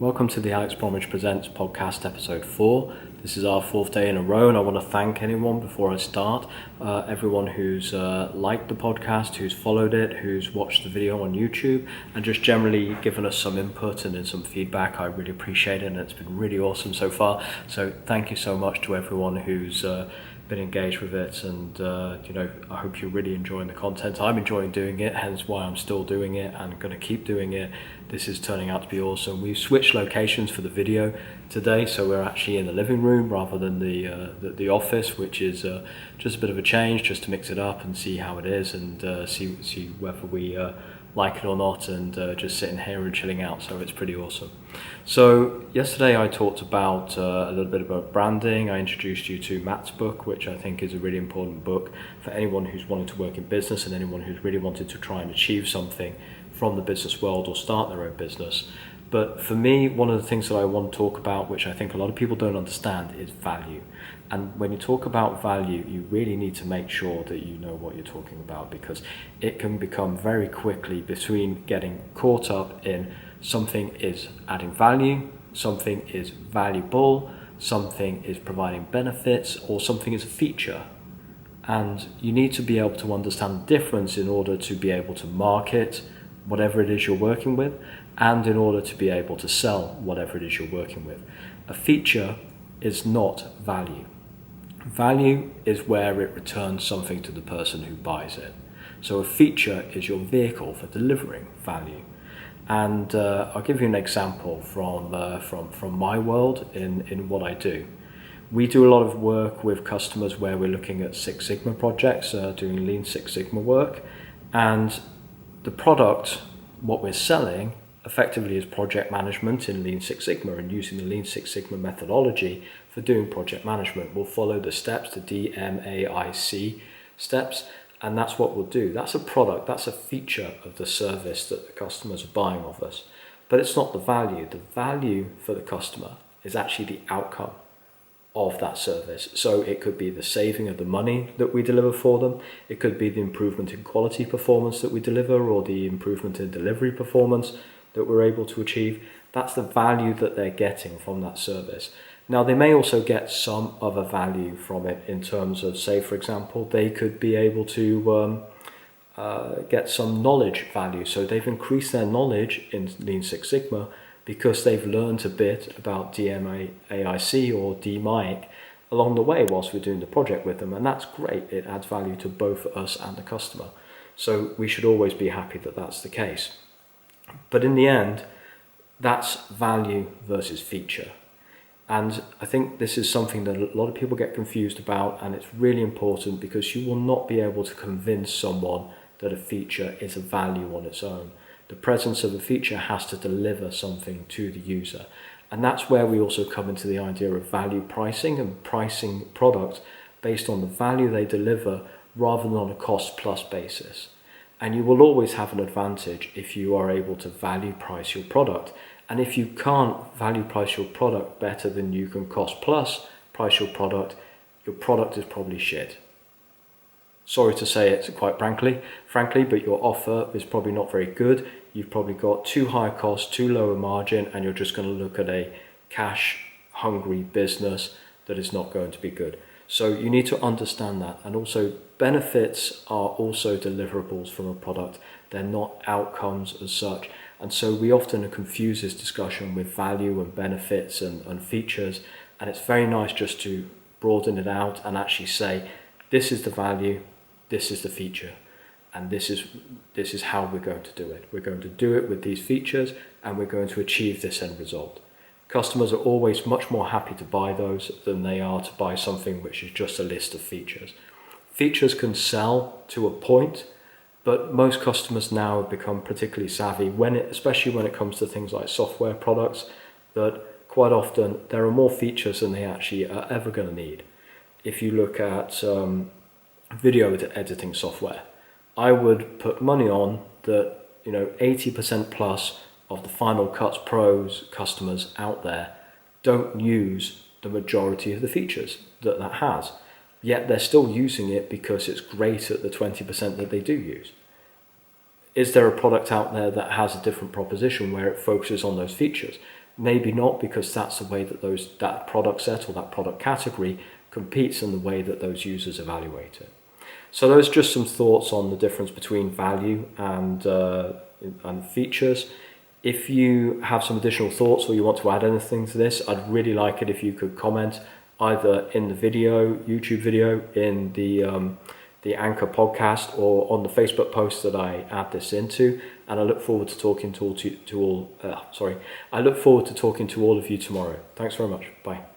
Welcome to the Alex Bromage Presents podcast episode 4. This is our 4th day in a row, and I want to thank anyone before I start, everyone who's liked the podcast, who's followed it, who's watched the video on YouTube, and just generally given us some input and some feedback. I really appreciate it, and it's been really awesome so far. So thank you so much to everyone who's been engaged with it, and I hope you're really enjoying the content. I'm enjoying doing it, hence why I'm still doing it and going to keep doing it. This is turning out to be awesome. We've switched locations for the video today, so we're actually in the living room rather than the office, which is just a bit of a change, just to mix it up and see how it is, and see whether we like it or not, and just sitting here and chilling out. So it's pretty awesome. So yesterday I talked about a little bit about branding. I introduced you to Matt's book, which I think is a really important book for anyone who's wanting to work in business and anyone who's really wanted to try and achieve something from the business world or start their own business. But for me, one of the things that I want to talk about, which I think a lot of people don't understand, is value. And when you talk about value, you really need to make sure that you know what you're talking about, because it can become very quickly between getting caught up in something is adding value, something is valuable, something is providing benefits, or something is a feature. And you need to be able to understand the difference in order to be able to market whatever it is you're working with, and in order to be able to sell whatever it is you're working with. A feature is not value. Value is where it returns something to the person who buys it. So a feature is your vehicle for delivering value. And I'll give you an example from my world in what I do. We do a lot of work with customers where we're looking at Six Sigma projects, doing Lean Six Sigma work, and the product, what we're selling, effectively is project management in Lean Six Sigma, and using the Lean Six Sigma methodology for doing project management. We'll follow the steps, the DMAIC steps, and that's what we'll do. That's a product, that's a feature of the service that the customers are buying of us. But it's not the value. The value for the customer is actually the outcome of that service. So it could be the saving of the money that we deliver for them, it could be the improvement in quality performance that we deliver, or the improvement in delivery performance that we're able to achieve. That's the value that they're getting from that service. Now, they may also get some other value from it in terms of, say, for example, they could be able to get some knowledge value. So they've increased their knowledge in Lean Six Sigma because they've learned a bit about DMAIC or DMAIC along the way whilst we're doing the project with them. And that's great. It adds value to both us and the customer. So we should always be happy that that's the case. But in the end, that's value versus feature. And I think this is something that a lot of people get confused about, and it's really important, because you will not be able to convince someone that a feature is a value on its own. The presence of a feature has to deliver something to the user. And that's where we also come into the idea of value pricing, and pricing products based on the value they deliver rather than on a cost plus basis. And you will always have an advantage if you are able to value price your product. And if you can't value price your product better than you can cost plus price your product is probably shit. Sorry to say it quite frankly, but your offer is probably not very good. You've probably got too high cost, too low a margin, and you're just going to look at a cash hungry business that is not going to be good. So you need to understand that. And also, benefits are also deliverables from a product. They're not outcomes as such. And so we often confuse this discussion with value and benefits and features. And it's very nice just to broaden it out and actually say, this is the value, this is the feature, and this is how we're going to do it. We're going to do it with these features, and we're going to achieve this end result. Customers are always much more happy to buy those than they are to buy something which is just a list of features. Features can sell to a point, but most customers now have become particularly savvy, especially when it comes to things like software products, that quite often there are more features than they actually are ever going to need. If you look at video editing software, I would put money on that 80% plus of the Final Cuts Pros customers out there don't use the majority of the features that has. Yet they're still using it because it's great at the 20% that they do use. Is there a product out there that has a different proposition where it focuses on those features? Maybe not, because that's the way that that product set or that product category competes and the way that those users evaluate it. So those are just some thoughts on the difference between value and features. If you have some additional thoughts or you want to add anything to this, I'd really like it if you could comment either in the YouTube video, in the Anchor podcast, or on the Facebook post that I add this into. And I look forward to talking to all of you tomorrow. Thanks very much. Bye.